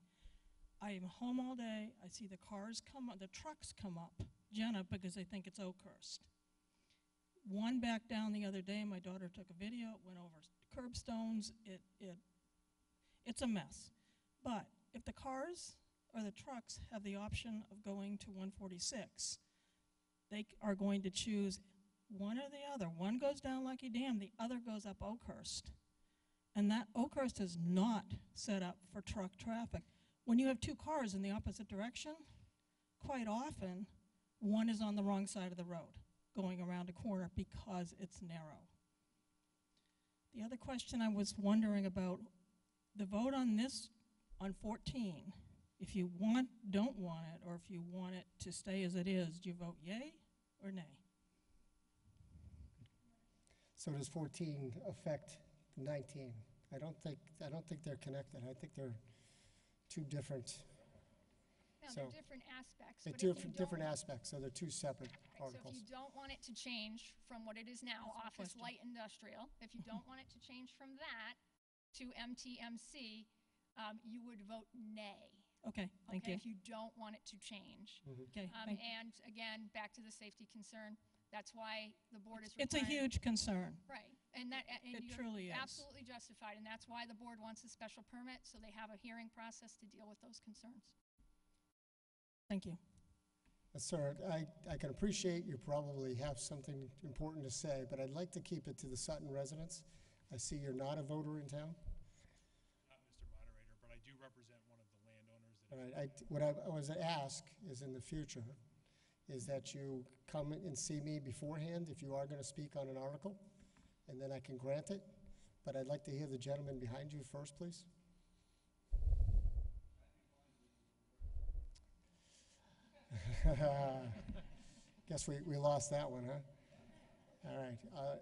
[SPEAKER 20] I am home all day. I see the cars come up, the trucks come up Jenna because they think it's Oakhurst. One back down the other day. My daughter took a video. It went over curbstones. It's a mess. But if the cars or the trucks have the option of going to 146, they are going to choose one or the other. One goes down Lucky Dam, the other goes up Oakhurst. And that Oakhurst is not set up for truck traffic. When you have two cars in the opposite direction, quite often, one is on the wrong side of the road, going around a corner because it's narrow. The other question I was wondering about, the vote on this, on 14, if you don't want it, or if you want it to stay as it is, do you vote yay or nay?
[SPEAKER 1] So does 14 affect 19? I don't think they're connected. I think they're two different.
[SPEAKER 17] No,
[SPEAKER 1] So
[SPEAKER 17] they're different aspects.
[SPEAKER 1] they're
[SPEAKER 17] but if you
[SPEAKER 1] different
[SPEAKER 17] don't-
[SPEAKER 1] aspects, so they're two separate
[SPEAKER 17] Right,
[SPEAKER 1] articles.
[SPEAKER 17] So if you don't want it to change from what it is now,
[SPEAKER 20] That's my
[SPEAKER 17] office
[SPEAKER 20] question.
[SPEAKER 17] light industrial, if you don't want it to change from that to MTMC, you would vote nay.
[SPEAKER 20] Okay, thank
[SPEAKER 17] Okay,
[SPEAKER 20] you.
[SPEAKER 17] if you don't want it to change.
[SPEAKER 20] Okay, thank you.
[SPEAKER 17] And again, back to the safety concern, that's why the board is
[SPEAKER 20] It's a
[SPEAKER 17] required.
[SPEAKER 20] huge concern.
[SPEAKER 17] Right, and that, and
[SPEAKER 20] It
[SPEAKER 17] you're
[SPEAKER 20] truly is.
[SPEAKER 17] absolutely justified, and that's why the board wants a special permit, so they have a hearing process to deal with those concerns.
[SPEAKER 20] Thank you.
[SPEAKER 1] Sir, I can appreciate you probably have something important to say, but I'd like to keep it to the Sutton residents. I see you're not a voter in town.
[SPEAKER 21] Not Mr. Moderator, but I do represent one of the landowners that
[SPEAKER 1] All right, what I was to ask is in the future, is that you come and see me beforehand if you are going to speak on an article, and then I can grant it. But I'd like to hear the gentleman behind you first, please. Guess we lost that one, huh? All right.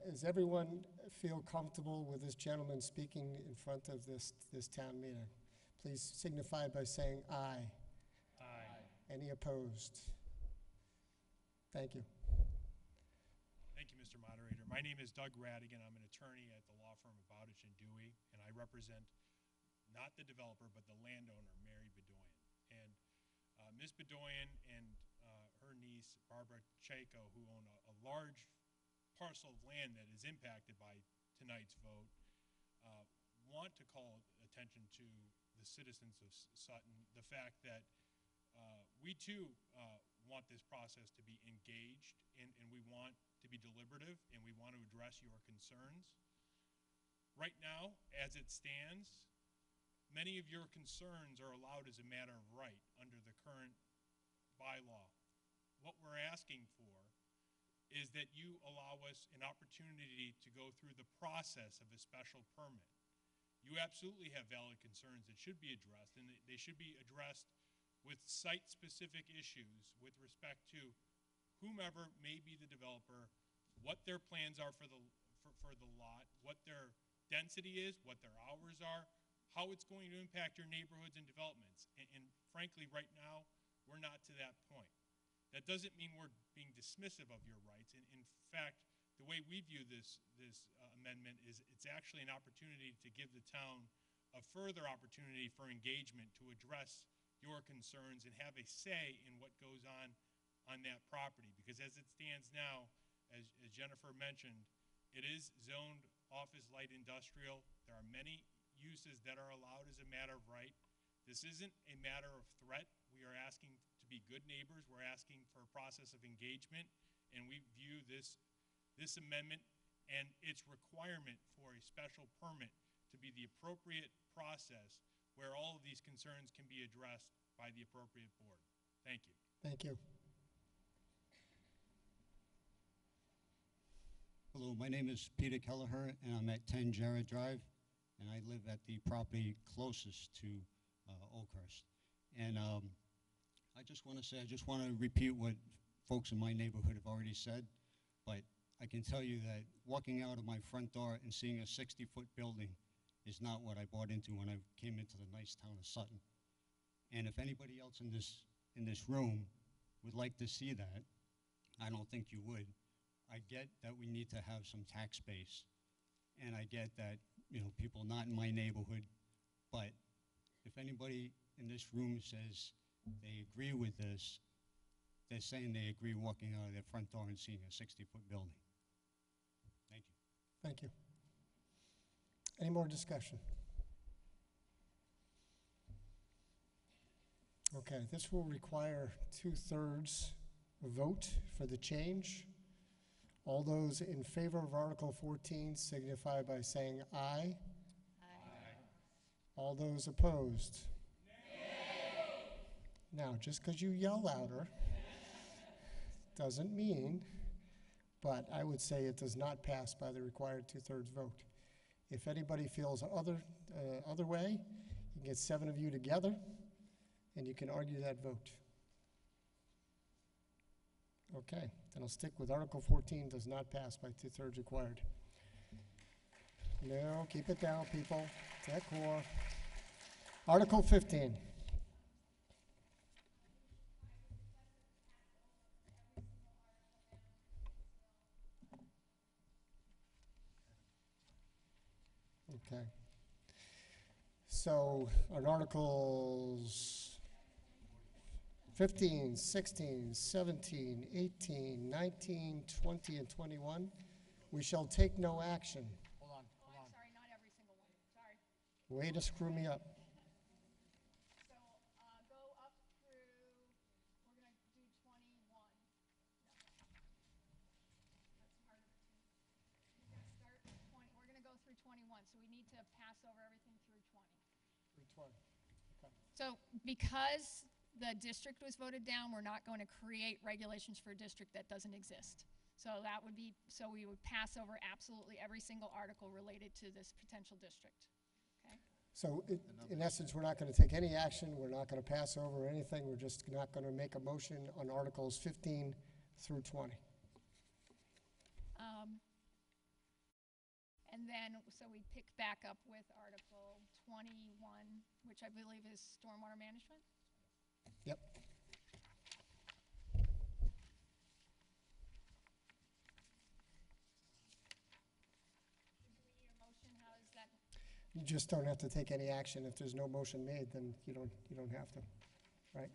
[SPEAKER 1] Does everyone feel comfortable with this gentleman speaking in front of this town meeting? Please signify by saying aye.
[SPEAKER 21] Aye.
[SPEAKER 1] Any opposed? Thank you.
[SPEAKER 21] Thank you, Mr. Moderator. My name is Doug Radigan. I'm an attorney at the law firm of Bowditch and Dewey, and I represent not the developer, but the landowner, Mary Bedoyan. And Ms. Bedoyan and her niece, Barbara Chaco, who own a large parcel of land that is impacted by tonight's vote, want to call attention to the citizens of Sutton, the fact that we too want this process to be engaged, and we want to be deliberative, and we want to address your concerns. Right now, as it stands, many of your concerns are allowed as a matter of right under the current bylaw. What we're asking for is that you allow us an opportunity to go through the process of a special permit. You absolutely have valid concerns that should be addressed, and they should be addressed with site-specific issues with respect to whomever may be the developer, what their plans are for the lot, what their density is, what their hours are, how it's going to impact your neighborhoods and developments. And frankly, right now, we're not to that point. That doesn't mean we're being dismissive of your rights. In fact, the way we view this amendment is it's actually an opportunity to give the town a further opportunity for engagement to address your concerns and have a say in what goes on that property. Because as it stands now, as Jennifer mentioned, it is zoned office light industrial. There are many uses that are allowed as a matter of right. This isn't a matter of threat. We are asking to be good neighbors. We're asking for a process of engagement, and we view this amendment and its requirement for a special permit to be the appropriate process where all of these concerns can be addressed by the appropriate board. Thank you.
[SPEAKER 1] Thank you.
[SPEAKER 22] Hello, my name is Peter Kelleher, and I'm at 10 Jarrett Drive, and I live at the property closest to Oakhurst. And I just want to say, I just want to repeat what folks in my neighborhood have already said, but I can tell you that walking out of my front door and seeing a 60-foot building is not what I bought into when I came into the nice town of Sutton. And if anybody else in this room would like to see that, I don't think you would. I get that we need to have some tax base, and I get that, you know, people not in my neighborhood, but if anybody in this room says they agree with this, they're saying they agree walking out of their front door and seeing a 60-foot building. Thank you.
[SPEAKER 1] Thank you. Any more discussion? Okay, this will require 2/3 vote for the change. All those in favor of Article 14 signify by saying aye. Aye. All those opposed? Nay. Now, just because you yell louder doesn't mean, but I would say it does not pass by the required 2/3 vote. If anybody feels other way, you can get 7 of you together, and you can argue that vote. Okay, then I'll stick with Article 14 does not pass by 2/3 required. No, keep it down, people. Decor. Article 15. Okay. So on Articles 15, 16, 17, 18, 19, 20, and 21, we shall take no action.
[SPEAKER 3] Hold on.
[SPEAKER 17] Sorry, not every single one. Sorry.
[SPEAKER 1] Way to screw me up.
[SPEAKER 17] So go up through, we're going to do 21. No. That's part of it too. We're going to start with 20. We're going to go through 21, so we need to pass over everything through 20.
[SPEAKER 1] Through 20. Okay.
[SPEAKER 17] So because the district was voted down, we're not going to create regulations for a district that doesn't exist. So that would be, so we would pass over absolutely every single article related to this potential district. Okay?
[SPEAKER 1] So in essence, we're not going to take any action. We're not going to pass over anything. We're just not going to make a motion on Articles 15 through 20.
[SPEAKER 17] And then, so we pick back up with Article 21, which I believe is stormwater management.
[SPEAKER 1] Yep. You just don't have to take any action. If there's no motion made, then you don't have to, right?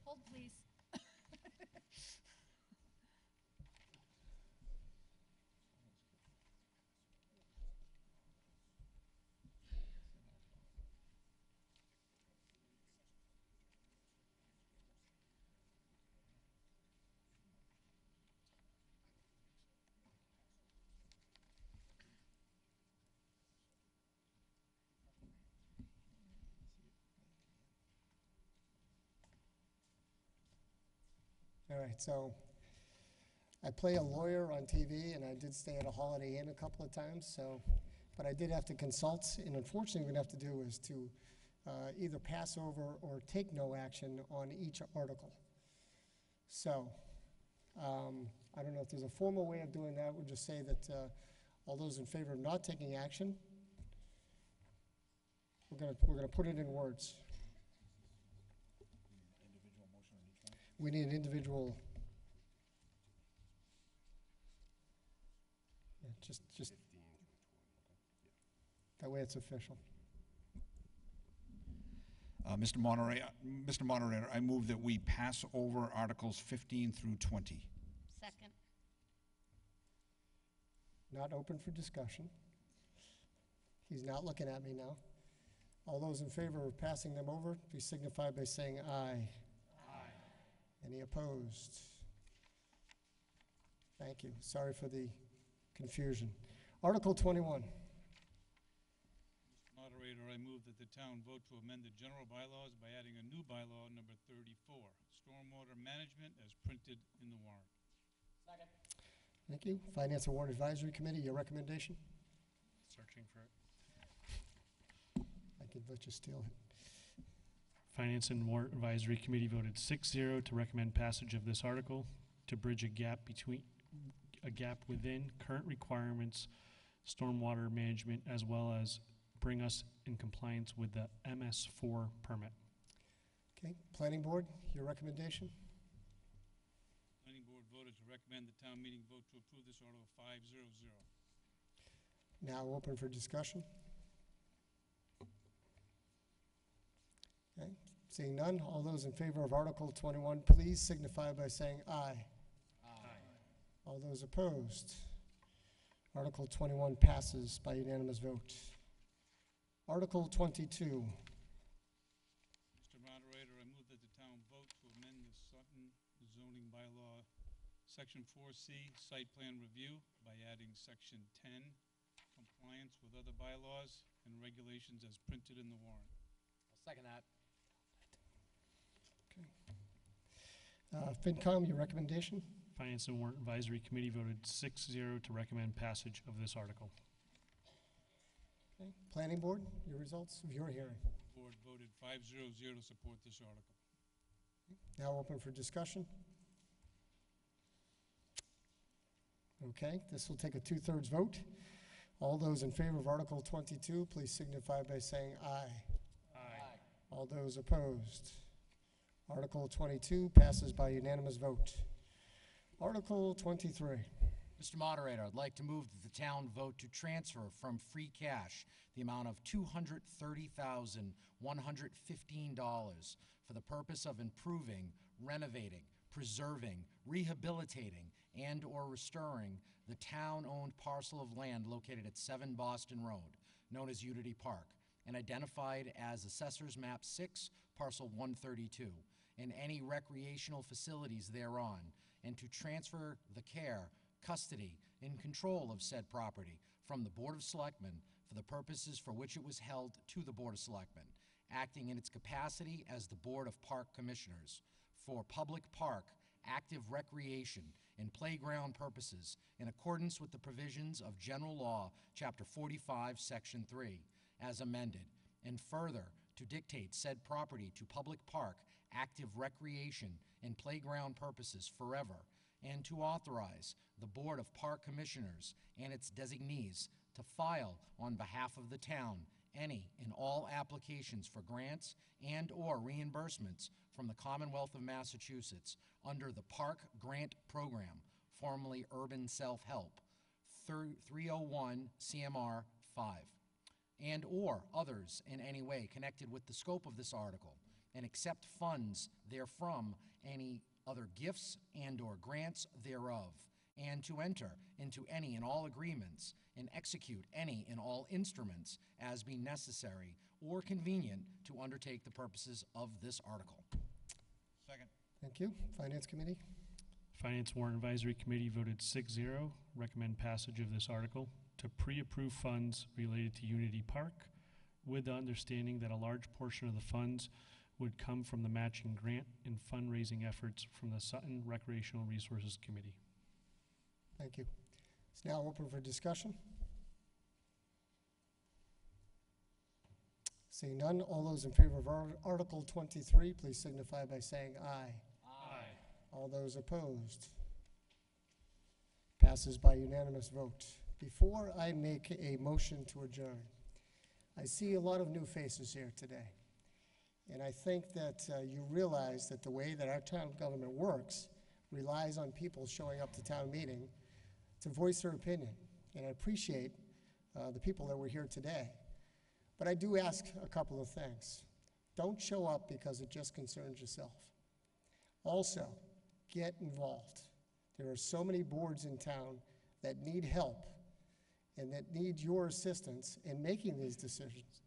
[SPEAKER 17] Hold, please.
[SPEAKER 1] All right, so I play a lawyer on TV, and I did stay at a Holiday Inn a couple of times, so, but I did have to consult, and unfortunately what we have to do is to either pass over or take no action on each article. So, I don't know if there's a formal way of doing that. We'll just say that all those in favor of not taking action, we're gonna put it in words. We need an individual. Yeah, just that way it's official.
[SPEAKER 2] Mr. Moderator, I move that we pass over Articles 15 through 20.
[SPEAKER 5] Second.
[SPEAKER 1] Not open for discussion. He's not looking at me now. All those in favor of passing them over, please signify by saying aye. Any opposed? Thank you. Sorry for the confusion. Article 21.
[SPEAKER 7] Moderator, I move that the town vote to amend the general bylaws by adding a new bylaw number 34, stormwater management as printed in the warrant.
[SPEAKER 3] Second.
[SPEAKER 1] Thank you. Finance and Warrant Advisory Committee, your recommendation?
[SPEAKER 6] Searching for it.
[SPEAKER 1] could let you steal it.
[SPEAKER 6] Finance and Warrant Advisory Committee voted 6-0 to recommend passage of this article to bridge a gap within current requirements, stormwater management, as well as bring us in compliance with the MS4 permit.
[SPEAKER 1] Okay, Planning Board, your recommendation?
[SPEAKER 7] Planning board voted to recommend the town meeting vote to approve this Article 500.
[SPEAKER 1] Now open for discussion. Okay, seeing none, all those in favor of Article 21, please signify by saying aye.
[SPEAKER 3] Aye.
[SPEAKER 1] All those opposed? Article 21 passes by unanimous vote. Article 22.
[SPEAKER 7] Mr. Moderator, I move that the town vote to amend the Sutton zoning bylaw, Section 4C, site plan review, by adding Section 10, compliance with other bylaws and regulations as printed in the warrant.
[SPEAKER 3] I'll second that.
[SPEAKER 1] FinCom, your recommendation?
[SPEAKER 6] Finance and Warrant Advisory Committee voted 6-0 to recommend passage of this article.
[SPEAKER 1] Okay. Planning Board, your results of your hearing.
[SPEAKER 7] Board voted 500 to support this article.
[SPEAKER 1] Now open for discussion. Okay, this will take a 2/3 vote. All those in favor of Article 22, please signify by saying aye.
[SPEAKER 3] Aye.
[SPEAKER 1] All those opposed? Article 22 passes by unanimous vote. Article 23.
[SPEAKER 3] Mr. Moderator, I'd like to move that the town vote to transfer from free cash the amount of $230,115 for the purpose of improving, renovating, preserving, rehabilitating, and/or restoring the town-owned parcel of land located at 7 Boston Road, known as Unity Park, and identified as Assessor's Map 6, Parcel 132, and any recreational facilities thereon, and to transfer the care, custody, and control of said property from the Board of Selectmen for the purposes for which it was held to the Board of Selectmen, acting in its capacity as the Board of Park Commissioners, for public park, active recreation, and playground purposes in accordance with the provisions of General Law, Chapter 45, Section 3, as amended, and further, to dictate said property to public park, active recreation, and playground purposes forever, and to authorize the Board of Park Commissioners and its designees to file on behalf of the town any and all applications for grants and/or reimbursements from the Commonwealth of Massachusetts under the Park Grant Program, formerly Urban Self-Help, 301 CMR 5, and/or others in any way connected with the scope of this article, and accept funds therefrom, any other gifts and/or grants thereof, and to enter into any and all agreements and execute any and all instruments as be necessary or convenient to undertake the purposes of this article.
[SPEAKER 7] Second.
[SPEAKER 1] Thank you. Finance Committee?
[SPEAKER 6] Finance Warrant Advisory Committee voted 6-0, recommend passage of this article to pre-approve funds related to Unity Park, with the understanding that a large portion of the funds would come from the matching grant and fundraising efforts from the Sutton Recreational Resources Committee.
[SPEAKER 1] Thank you. It's now open for discussion. Seeing none, all those in favor of Article 23, please signify by saying aye.
[SPEAKER 3] Aye.
[SPEAKER 1] All those opposed? Passes by unanimous vote. Before I make a motion to adjourn, I see a lot of new faces here today. And I think that you realize that the way that our town government works relies on people showing up to town meeting to voice their opinion. And I appreciate the people that were here today. But I do ask a couple of things. Don't show up because it just concerns yourself. Also, get involved. There are so many boards in town that need help and that need your assistance in making these decisions.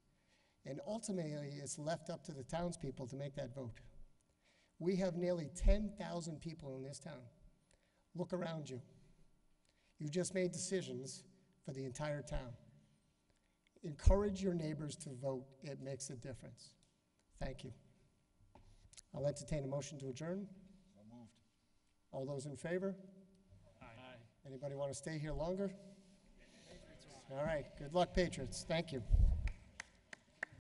[SPEAKER 1] And ultimately, it's left up to the townspeople to make that vote. We have nearly 10,000 people in this town. Look around you. You just made decisions for the entire town. Encourage your neighbors to vote. It makes a difference. Thank you. I'll entertain a motion to adjourn.
[SPEAKER 2] So moved.
[SPEAKER 1] All those in favor?
[SPEAKER 6] Aye.
[SPEAKER 1] Anybody want to stay here longer? All right. Good luck, Patriots. Thank you.